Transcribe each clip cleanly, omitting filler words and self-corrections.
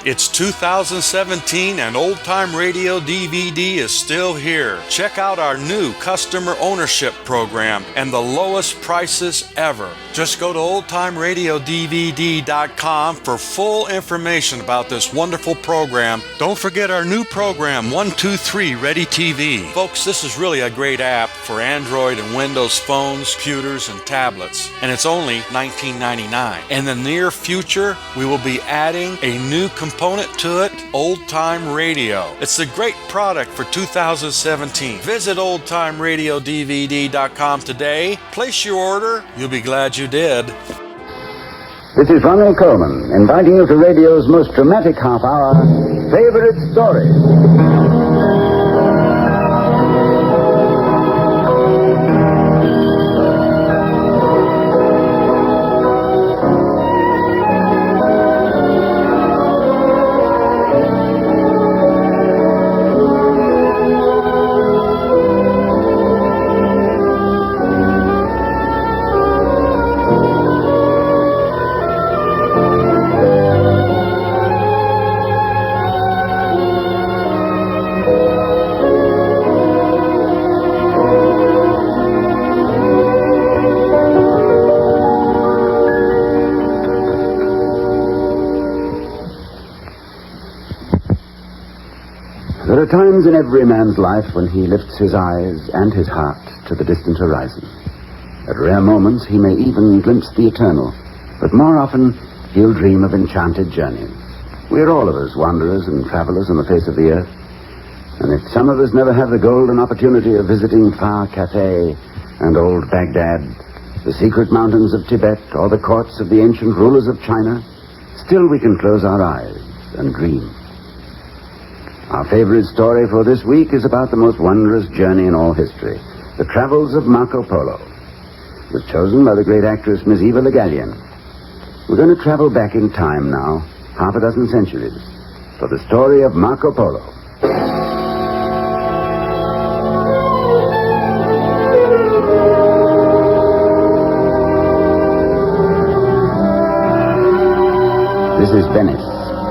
It's 2017 and Old Time Radio DVD is still here. Check out our new customer ownership program and the lowest prices ever. Just go to oldtimeradiodvd.com for full information about this wonderful program. Don't forget our new program, 123 Ready TV. Folks, this is really a great app for Android and Windows phones, computers, and tablets. And it's only $19.99. In the near future, we will be adding a new component to it, Old Time Radio. It's a great product for 2017. Visit oldtimeradiodvd.com today. Place your order. You'll be glad you did. This is Ronald Coleman, inviting you to radio's most dramatic half hour, Favorite Stories. There are times in every man's life when he lifts his eyes and his heart to the distant horizon. At rare moments, he may even glimpse the eternal, but more often, he'll dream of enchanted journeys. We're all of us wanderers and travelers on the face of the earth, and if some of us never have the golden opportunity of visiting far Cathay and old Baghdad, the secret mountains of Tibet, or the courts of the ancient rulers of China, still we can close our eyes and dream. Our favorite story for this week is about the most wondrous journey in all history, the travels of Marco Polo. It was chosen by the great actress Miss Eva Le Gallienne. We're going to travel back in time now, half a dozen centuries, for the story of Marco Polo. This is Venice,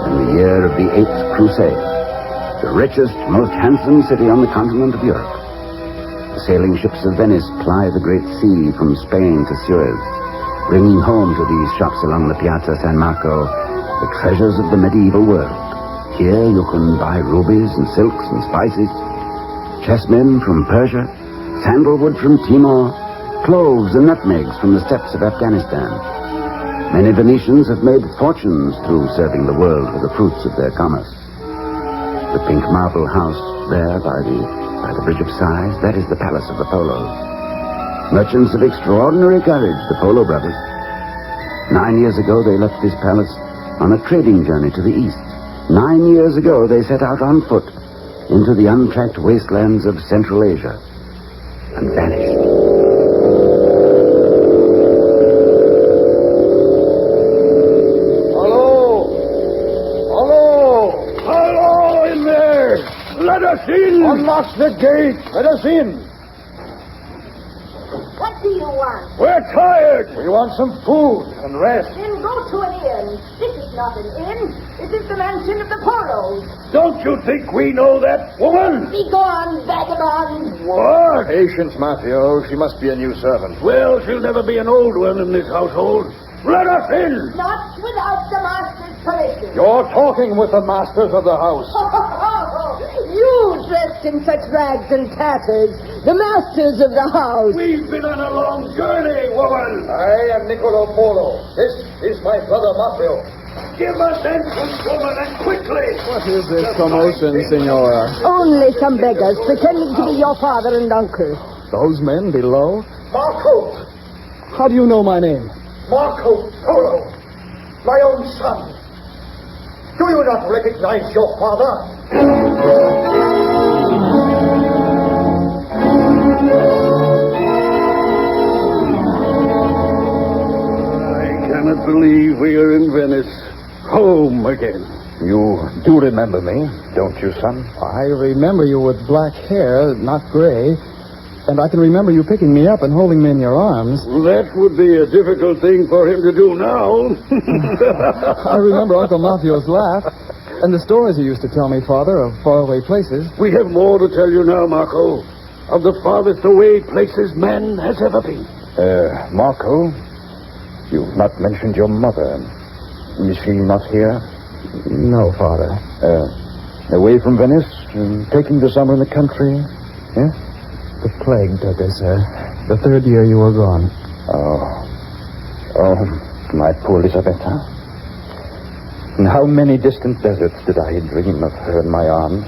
in the year of the Eighth Crusade. The richest, most handsome city on the continent of Europe. The sailing ships of Venice ply the great sea from Spain to Suez, bringing home to these shops along the Piazza San Marco the treasures of the medieval world. Here you can buy rubies and silks and spices, chessmen from Persia, sandalwood from Timor, cloves and nutmegs from the steppes of Afghanistan. Many Venetians have made fortunes through serving the world with the fruits of their commerce. The pink marble house there by the Bridge of Sighs, that is the palace of the Polos. Merchants of extraordinary courage, the Polo brothers. 9 years ago they left this palace on a trading journey to the east. 9 years ago they set out on foot into the untracked wastelands of Central Asia and vanished. Let us in! Unlock the gate! Let us in! What do you want? We're tired! We want some food and rest. Then go to an inn. This is not an inn. It is the mansion of the Polos. Don't you think we know that woman? Be gone, vagabond! What? Patience, Matteo. She must be a new servant. Well, she'll never be an old one in this household. Let us in! Not without the master's permission. You're talking with the masters of the house. You dressed in such rags and tatters, the masters of the house. We've been on a long journey, woman. I am Niccolo Polo. This is my brother Matteo. Give us entrance, woman, and quickly. What is this commotion, Signora? Only some beggars pretending to be your father and uncle. Those men below? Marco. How do you know my name? Marco Polo. My own son. Do you not recognize your father? I cannot believe we are in Venice. Home again. You do remember me, don't you, son? I remember you with black hair, not gray. And I can remember you picking me up and holding me in your arms. That would be a difficult thing for him to do now. I remember Uncle Matthieu's laugh. And the stories you used to tell me, Father, of faraway places. We have more to tell you now, Marco. Of the farthest away places man has ever been. Marco, you've not mentioned your mother. Is she not here? No, Father. Away from Venice, taking the summer in the country? Yes? The plague took her, sir. The third year you were gone. Oh, my poor Elisabetta. In how many distant deserts did I dream of her in my arms?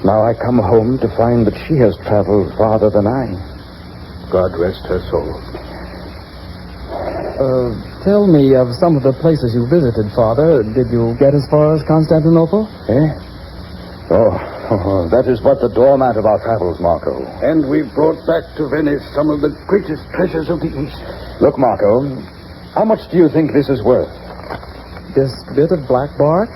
Now I come home to find that she has traveled farther than I. God rest her soul. Tell me of some of the places you visited, Father. Did you get as far as Constantinople? Eh? Oh, that is but the doormat of our travels, Marco. And we've brought back to Venice some of the greatest treasures of the East. Look, Marco, how much do you think this is worth? This bit of black bark?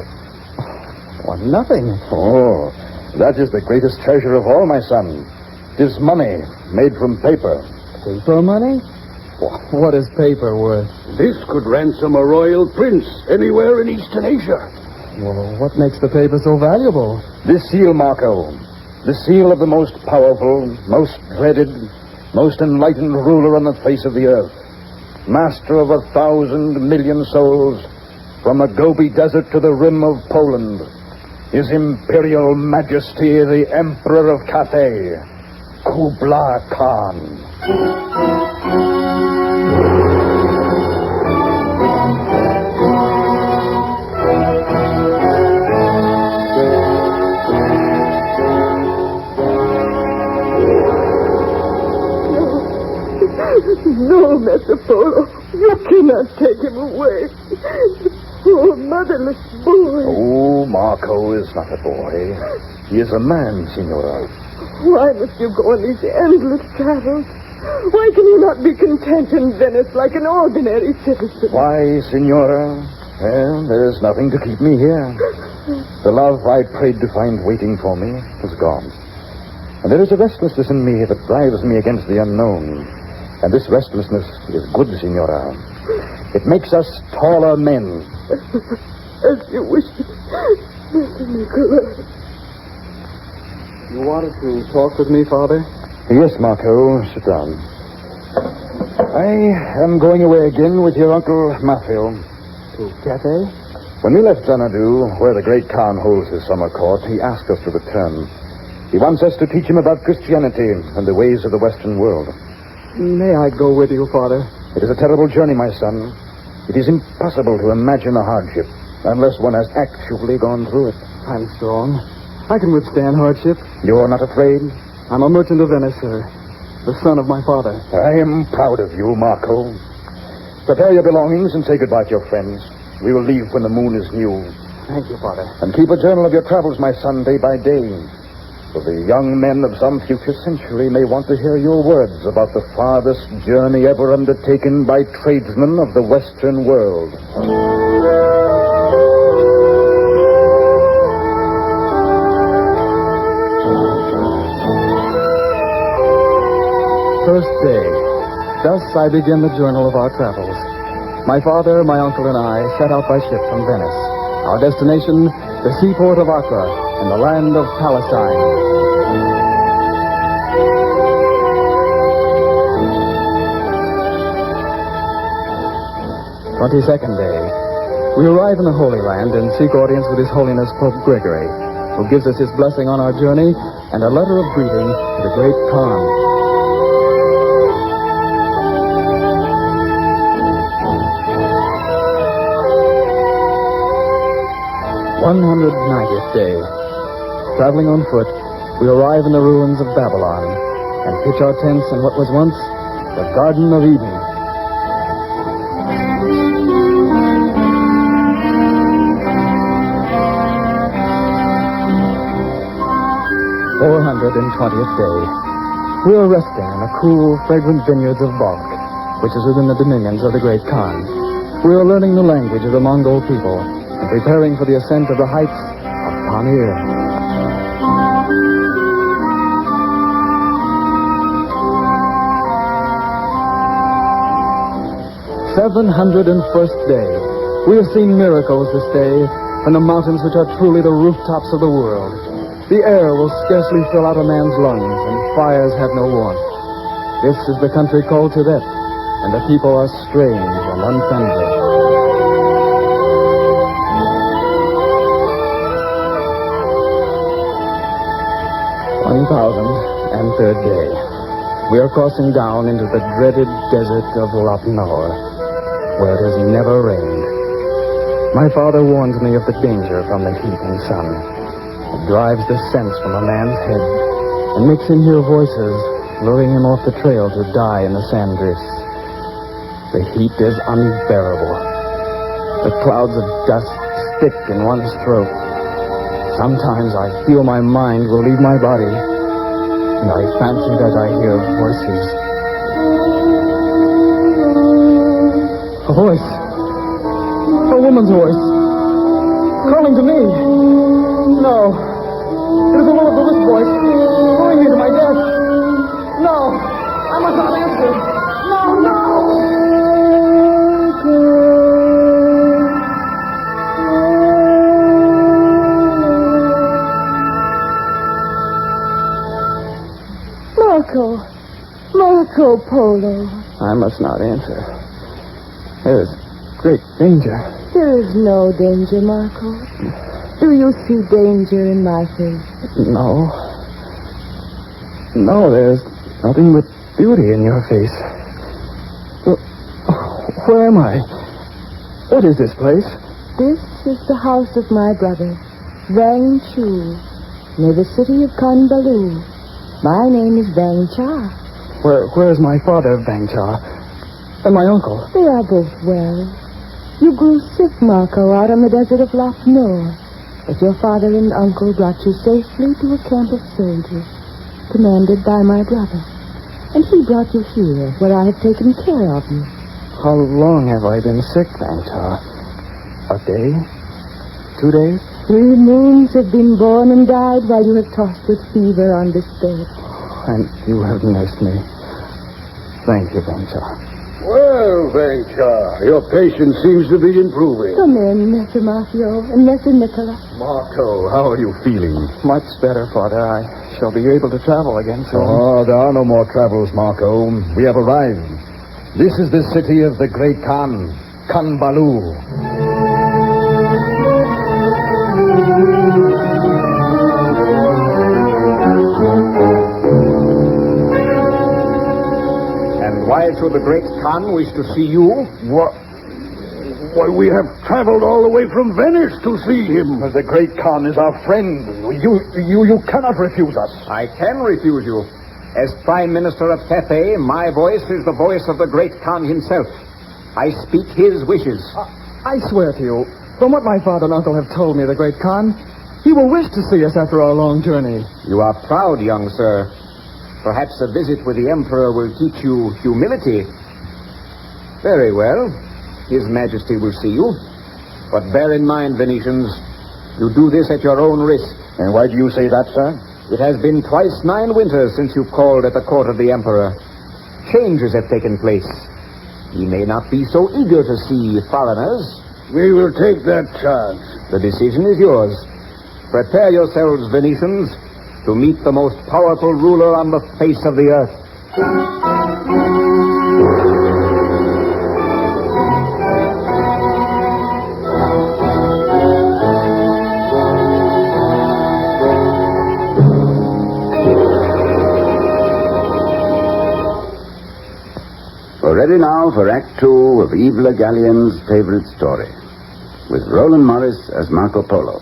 Well, nothing. Oh, that is the greatest treasure of all, my son. It is money made from paper. Paper money? What is paper worth? This could ransom a royal prince anywhere in Eastern Asia. Well, what makes the paper so valuable? This seal, Marco. The seal of the most powerful, most dreaded, most enlightened ruler on the face of the earth. Master of 1,000 million souls, from the Gobi Desert to the rim of Poland. His Imperial Majesty, the Emperor of Cathay, Kublai Khan. No, Master Polo. You cannot take him away. Poor motherless boy. Oh, Marco is not a boy. He is a man, Signora. Why must you go on these endless travels? Why can you not be content in Venice like an ordinary citizen? Why, Signora? Well, there is nothing to keep me here. The love I prayed to find waiting for me is gone. And there is a restlessness in me that drives me against the unknown. And this restlessness is good, Signora. It makes us taller men. As you wish, Mr. Nicholas. You wanted to talk with me, Father? Yes, Marco. Sit down. I am going away again with your Uncle Maffeo. To Cathay? When we left Xanadu, where the great Khan holds his summer court, he asked us to return. He wants us to teach him about Christianity and the ways of the Western world. May I go with you, Father? It is a terrible journey, my son. It is impossible to imagine a hardship unless one has actually gone through it. I'm strong. I can withstand hardship. You are not afraid? I'm a merchant of Venice, sir. The son of my father. I am proud of you, Marco. Prepare your belongings and say goodbye to your friends. We will leave when the moon is new. Thank you, Father. And keep a journal of your travels, my son, day by day. For the young men of some future century may want to hear your words about the farthest journey ever undertaken by tradesmen of the Western world. First day. Thus I begin the journal of our travels. My father, my uncle, and I set out by ship from Venice. Our destination, the seaport of Accra, in the land of Palestine. 22nd day. We arrive in the Holy Land and seek audience with His Holiness Pope Gregory, who gives us his blessing on our journey and a letter of greeting to the great Khan. "190th day. Traveling on foot, we arrive in the ruins of Babylon and pitch our tents in what was once the Garden of Eden. 420th day. We are resting in the cool, fragrant vineyards of Balkh, which is within the dominions of the great Khan. We are learning the language of the Mongol people and preparing for the ascent of the heights of Pamir. "701st day. We have seen miracles this day, from the mountains which are truly the rooftops of the world. The air will scarcely fill out a man's lungs, and fires have no warmth. This is the country called Tibet, and the people are strange and unfriendly. 1,003rd day. We are crossing down into the dreaded desert of Lapnor, where it has never rained. My father warns me of the danger from the heat and sun. It drives the sense from a man's head and makes him hear voices, luring him off the trail to die in the sand drifts. The heat is unbearable. The clouds of dust stick in one's throat. Sometimes I feel my mind will leave my body, and I fancy that I hear voices. A voice. A woman's voice. Calling to me. No. It is a will-o'-the-wisp voice, calling me to my death. No. I must not answer. No. Marco Polo. I must not answer. There is great danger. There is no danger, Marco. Do you see danger in my face? No. No, there's nothing but beauty in your face. Where am I? What is this place? This is the house of my brother, Vang Chu, near the city of Kanbalu. My name is Vang Cha. Where is my father, Vang Cha? And my uncle? They are both well. You grew sick, Marco, out on the desert of Lapnor. But your father and uncle brought you safely to a camp of soldiers, commanded by my brother. And he brought you here, where I have taken care of you. How long have I been sick, Vang Cha? A day? 2 days? 3 moons have been born and died while you have tossed with fever on this bed. And you have nursed me. Thank you, Vang Cha. Well, Vang Cha, your patient seems to be improving. Come in, Messer Mafio and Messer Nicola. Marco, how are you feeling? Much better, Father. I shall be able to travel again soon. Oh, there are no more travels, Marco. We have arrived. This is the city of the great Khan, Kanbalu. Why should the great Khan wish to see you? What? Why, we have traveled all the way from Venice to see him. The great Khan is our friend. You cannot refuse us. I can refuse you. As Prime Minister of Cathay, my voice is the voice of the great Khan himself. I speak his wishes. I swear to you, from what my father and uncle have told me, the great Khan, he will wish to see us after our long journey. You are proud, young sir. Perhaps a visit with the Emperor will teach you humility. Very well. His Majesty will see you. But bear in mind, Venetians, you do this at your own risk. And why do you say that, sir? It has been twice 9 winters since you called at the court of the Emperor. Changes have taken place. He may not be so eager to see foreigners. We will take that chance. The decision is yours. Prepare yourselves, Venetians, to meet the most powerful ruler on the face of the earth. We're ready now for Act 2 of Evelyn Gallien's favorite story, with Roland Morris as Marco Polo.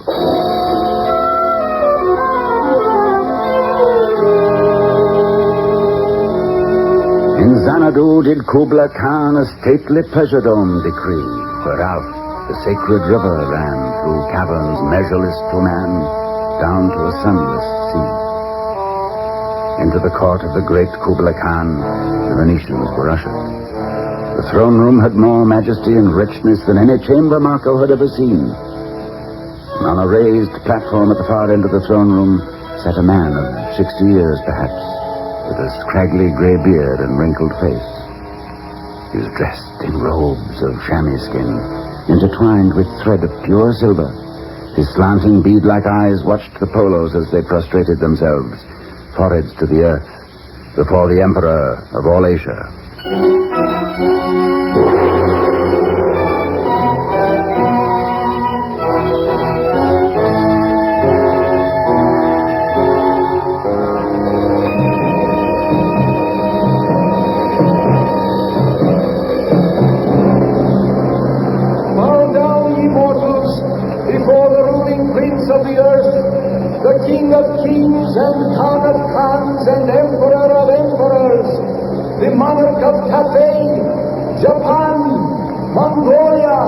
In Xanadu did Kubla Khan a stately pleasure dome decree, whereout the sacred river ran through caverns measureless to man, down to a sunless sea. Into the court of the great Kubla Khan, the Venetians were ushered. The throne room had more majesty and richness than any chamber Marco had ever seen. And on a raised platform at the far end of the throne room sat a man of 60 years, perhaps, with a scraggly gray beard and wrinkled face. He was dressed in robes of chamois skin, intertwined with thread of pure silver, His slanting bead-like eyes watched the Polos as they prostrated themselves, foreheads to the earth, before the Emperor of all Asia. Bow down, ye mortals, before the ruling prince of the earth, the king of kings and khan of khans and emperor of emperors, the monarch of Cathay, Japan, Mongolia,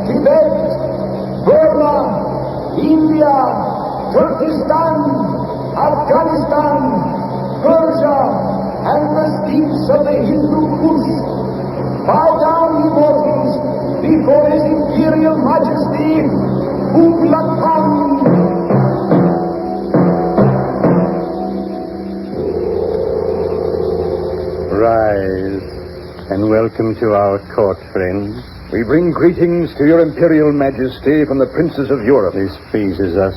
Tibet, Burma, India, Turkestan, Afghanistan, Persia, and the steppes of the Hindu Kush. Bow down, ye mortals, before his imperial majesty, Kublai Khan. Rise, and welcome to our court, friends. We bring greetings to your imperial majesty from the princes of Europe. This pleases us.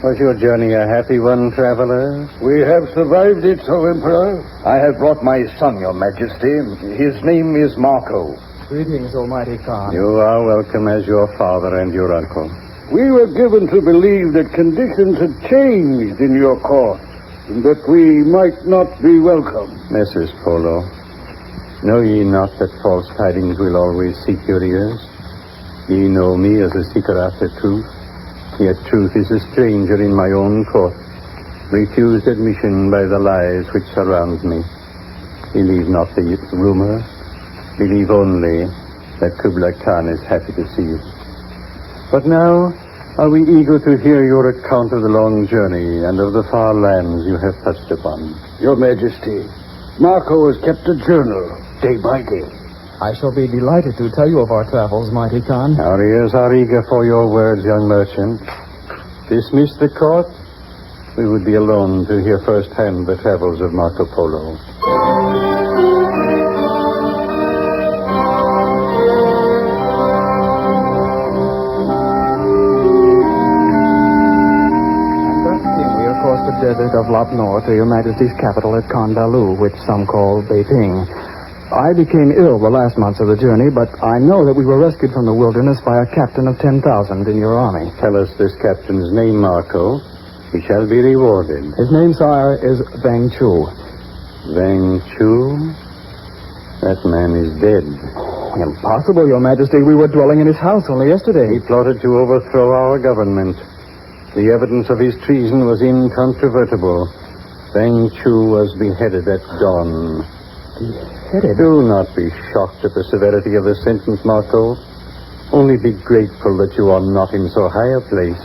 Was your journey a happy one, traveler? We have survived it, O Emperor. I have brought my son, your majesty. His name is Marco. Greetings, Almighty Khan. You are welcome as your father and your uncle. We were given to believe that conditions had changed in your court, and that we might not be welcome. Messrs. Polo, know ye not that false tidings will always seek your ears? Ye know me as a seeker after truth, yet truth is a stranger in my own court, refused admission by the lies which surround me. Believe not the rumor, believe only that Kublai Khan is happy to see you. But now, are we eager to hear your account of the long journey and of the far lands you have touched upon? Your majesty, Marco has kept a journal, day by day. I shall be delighted to tell you of our travels, Mighty Khan. Our ears are eager for your words, young merchant. Dismiss the court. We would be alone to hear firsthand the travels of Marco Polo. The desert of Lop Nor to your majesty's capital at Kandaloo, which some call Beiping. I became ill the last months of the journey, but I know that we were rescued from the wilderness by a captain of 10,000 in your army. Tell us this captain's name, Marco. He shall be rewarded. His name, sire, is Vang Chu. Vang Chu? That man is dead. Impossible, your majesty. We were dwelling in his house only yesterday. He plotted to overthrow our government. The evidence of his treason was incontrovertible. Vang Chu was beheaded at dawn. Beheaded? Do not be shocked at the severity of the sentence, Marco. Only be grateful that you are not in so high a place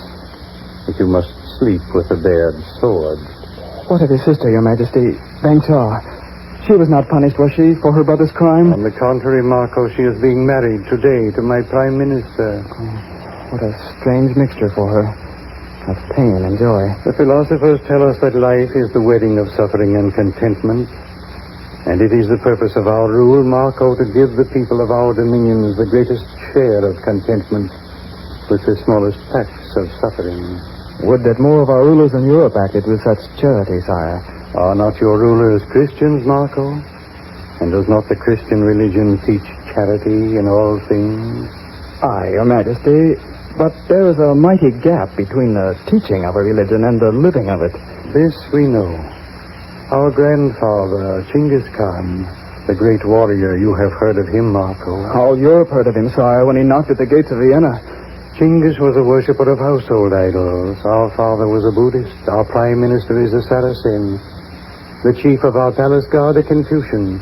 that you must sleep with a bared sword. What of his sister, your majesty? Vang Cha. She was not punished, was she, for her brother's crime? On the contrary, Marco, she is being married today to my prime minister. What a strange mixture for her. Of pain and joy. The philosophers tell us that life is the wedding of suffering and contentment. And it is the purpose of our rule, Marco, to give the people of our dominions the greatest share of contentment with the smallest packs of suffering. Would that more of our rulers in Europe acted with such charity, sire. Are not your rulers Christians, Marco? And does not the Christian religion teach charity in all things? Aye, your majesty. But there is a mighty gap between the teaching of a religion and the living of it. This we know. Our grandfather, Genghis Khan, the great warrior, you have heard of him, Marco. All Europe heard of him, sire, when he knocked at the gates of Vienna. Genghis was a worshipper of household idols. Our father was a Buddhist. Our prime minister is a Saracen. The chief of our palace guard a Confucian.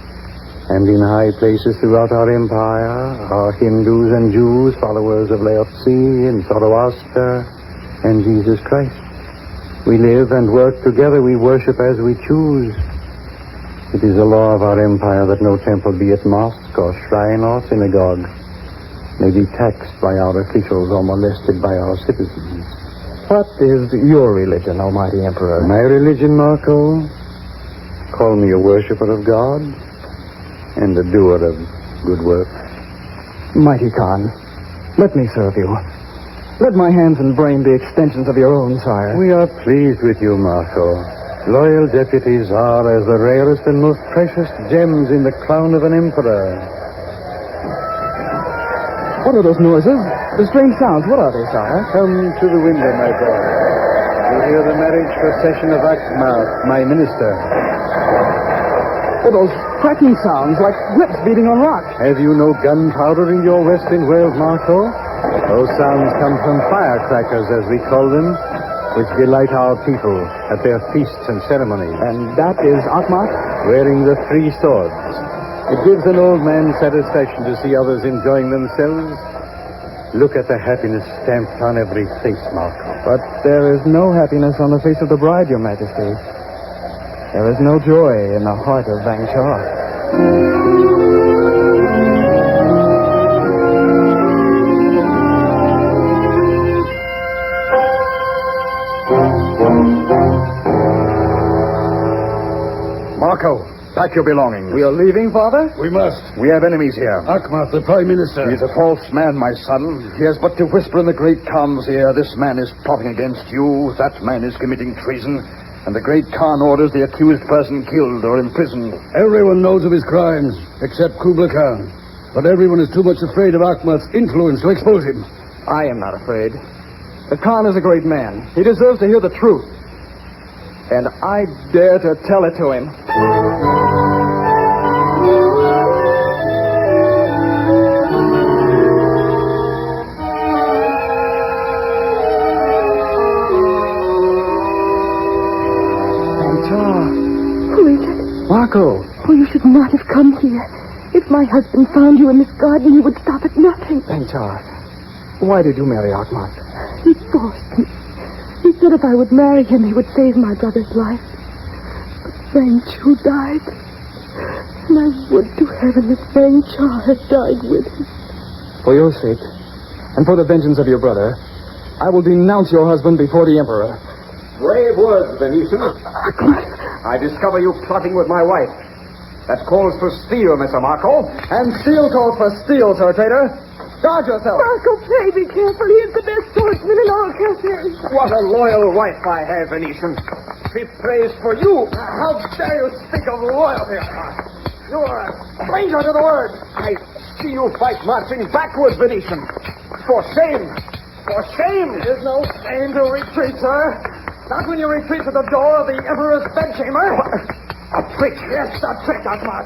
And in high places throughout our empire are Hindus and Jews, followers of Laotse and Zoroaster and Jesus Christ. We live and work together. We worship as we choose. It is a law of our empire that no temple, be it mosque or shrine or synagogue, may be taxed by our officials or molested by our citizens. What is your religion, Almighty Emperor? My religion, Marco? Call me a worshiper of God and a doer of good work. Mighty Khan, let me serve you. Let my hands and brain be extensions of your own, sire. We are pleased with you, Marco. Loyal deputies are as the rarest and most precious gems in the crown of an emperor. What are those noises? The strange sounds. What are they, sire? Come to the window, my boy. You hear the marriage procession of Akmat, my minister. Oh, those cracking sounds like whips beating on rock. Have you no gunpowder in your Western Wales, Marco? Those sounds come from firecrackers, as we call them, which delight our people at their feasts and ceremonies. And that is Akmat? Wearing the 3 swords. It gives an old man satisfaction to see others enjoying themselves. Look at the happiness stamped on every face, Marco. But there is no happiness on the face of the bride, Your Majesty. There is no joy in the heart of Vang Char. Marco, pack your belongings. We are leaving, Father? We must. We have enemies here. Akmat, the Prime Minister. He is a false man, my son. He has but to whisper in the great Khan's ear, this man is plotting against you, that man is committing treason, and the great Khan orders the accused person killed or imprisoned. Everyone knows of his crimes, except Kublai Khan. But everyone is too much afraid of Akmat's influence to expose him. I am not afraid. The Khan is a great man. He deserves to hear the truth. And I dare to tell it to him. Marco. Oh, you should not have come here. If my husband found you in this garden, he would stop at nothing. Vangchar, why did you marry Akmat? He forced me. He said if I would marry him, he would save my brother's life. But Vangchu died. And I would to heaven that Vangchar had died with him. For your sake, and for the vengeance of your brother, I will denounce your husband before the Emperor. Brave words, Venetian. I discover you plotting with my wife. That calls for steel, Mr. Marco. And steel calls for steel, Sir Traitor. Guard yourself. Marco, pray be careful. He is the best swordsman in all Cathay. What a loyal wife I have, Venetian. She prays for you. How dare you speak of loyalty? You are a stranger to the word. I see you fight marching backwards, Venetian. For shame. For shame. There's no shame to retreat, sir. Not when you retreat to the door of the Emperor's bedchamber. A trick. Yes, a trick, Akmat.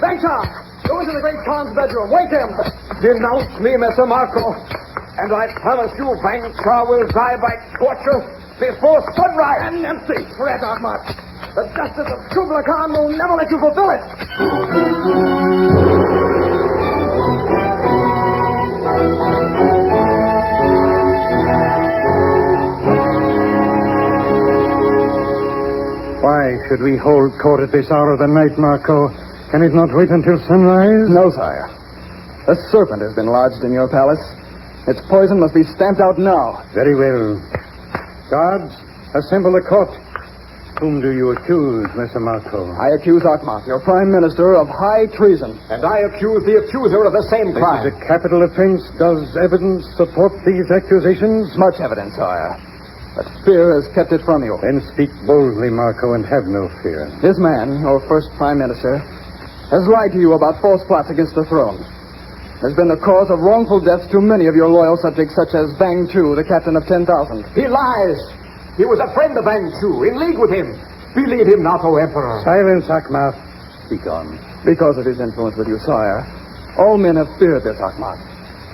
Vangchar, go into the great Khan's bedroom. Wake him. Denounce me, Mr. Marco. And I promise you, Vangchar will die by torture before sunrise. An empty threat, Akmat. The justice of Kublai Khan will never let you fulfill it. Why should we hold court at this hour of the night, Marco? Can it not wait until sunrise? No, sire. A serpent has been lodged in your palace. Its poison must be stamped out now. Very well. Guards, assemble the court. Whom do you accuse, Mr. Marco? I accuse Akmat, your prime minister, of high treason. And I accuse the accuser of the same crime. This is a capital offense. Does evidence support these accusations? Much evidence, sire. But fear has kept it from you. Then speak boldly, Marco, and have no fear. This man, your first prime minister, has lied to you about false plots against the throne. Has been the cause of wrongful deaths to many of your loyal subjects, such as Vang Chu, the captain of 10,000. He lies. He was a friend of Vangchu, in league with him. Believe him not, O Emperor. Silence, Akmat. Speak on. Because of his influence with you, sire, all men have feared this Akmat,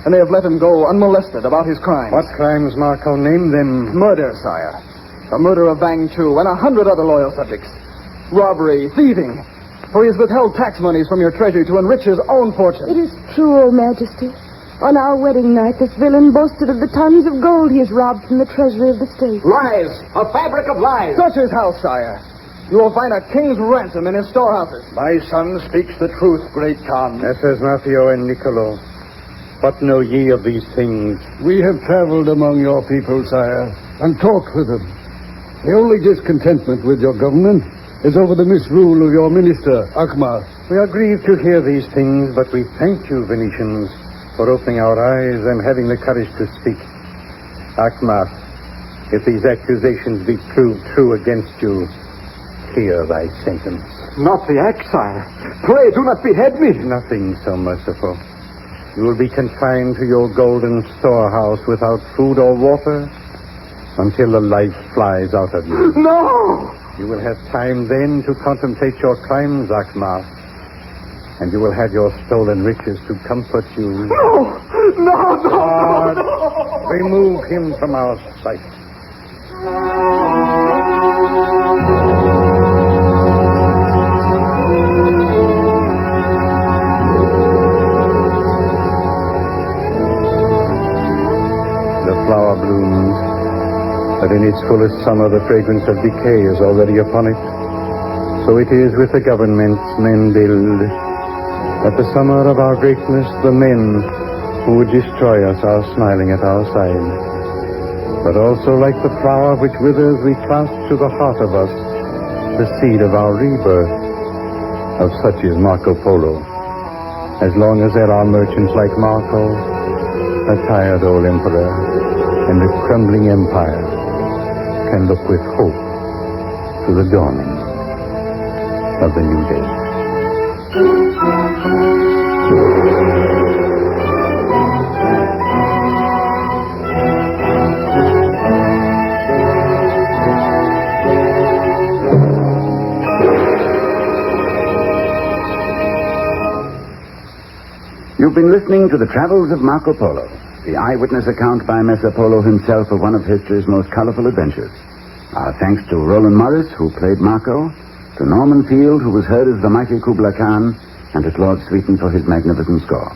and they have let him go unmolested about his crimes. What crimes, Marco? Name them. Murder, sire. The murder of Vang Chu and 100 other loyal subjects. Robbery, thieving. For he has withheld tax monies from your treasury to enrich his own fortune. It is true, O Majesty. On our wedding night, this villain boasted of the tons of gold he has robbed from the treasury of the state. Lies! A fabric of lies! Search his house, sire. You will find a king's ransom in his storehouses. My son speaks the truth, great Khan. Messrs. Maffeo and Niccolo, what know ye of these things? We have traveled among your people, sire, and talked with them. The only discontentment with your government is over the misrule of your minister, Akmat. We are grieved to hear these things, but we thank you, Venetians, for opening our eyes and having the courage to speak. Akmar, if these accusations be proved true against you, hear thy sentence. Not the axe, sire. Pray do not behead me. Nothing so merciful. You will be confined to your golden storehouse without food or water until the life flies out of you. No! You will have time then to contemplate your crimes, Akmar. And you will have your stolen riches to comfort you. No! God, remove him from our sight. The flower blooms, but in its fullest summer the fragrance of decay is already upon it. So it is with the governments men build. At the summer of our greatness, the men who would destroy us are smiling at our side. But also like the flower which withers, we clasp to the heart of us the seed of our rebirth. Of such is Marco Polo. As long as there are merchants like Marco, a tired old emperor and a crumbling empire can look with hope to the dawning of the new day. You've been listening to the travels of Marco Polo, the eyewitness account by Messer Polo himself of one of history's most colorful adventures. Our thanks to Roland Morris, who played Marco, to Norman Field, who was heard as the mighty Kubla Khan, and to Claude Sweeten for his magnificent score.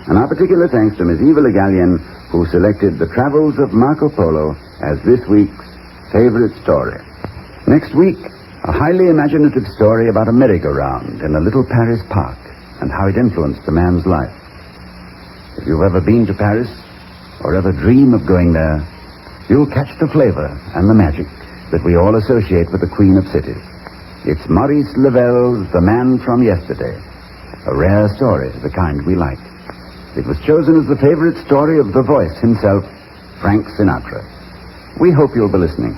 And our particular thanks to Miss Eva Le Gallienne, who selected The Travels of Marco Polo as this week's favorite story. Next week, a highly imaginative story about a merry-go-round in a little Paris park and how it influenced a man's life. If you've ever been to Paris, or ever dream of going there, you'll catch the flavor and the magic that we all associate with the Queen of Cities. It's Maurice Level's The Man from Yesterday, a rare story, the kind we like. It was chosen as the favorite story of the voice himself, Frank Sinatra. We hope you'll be listening.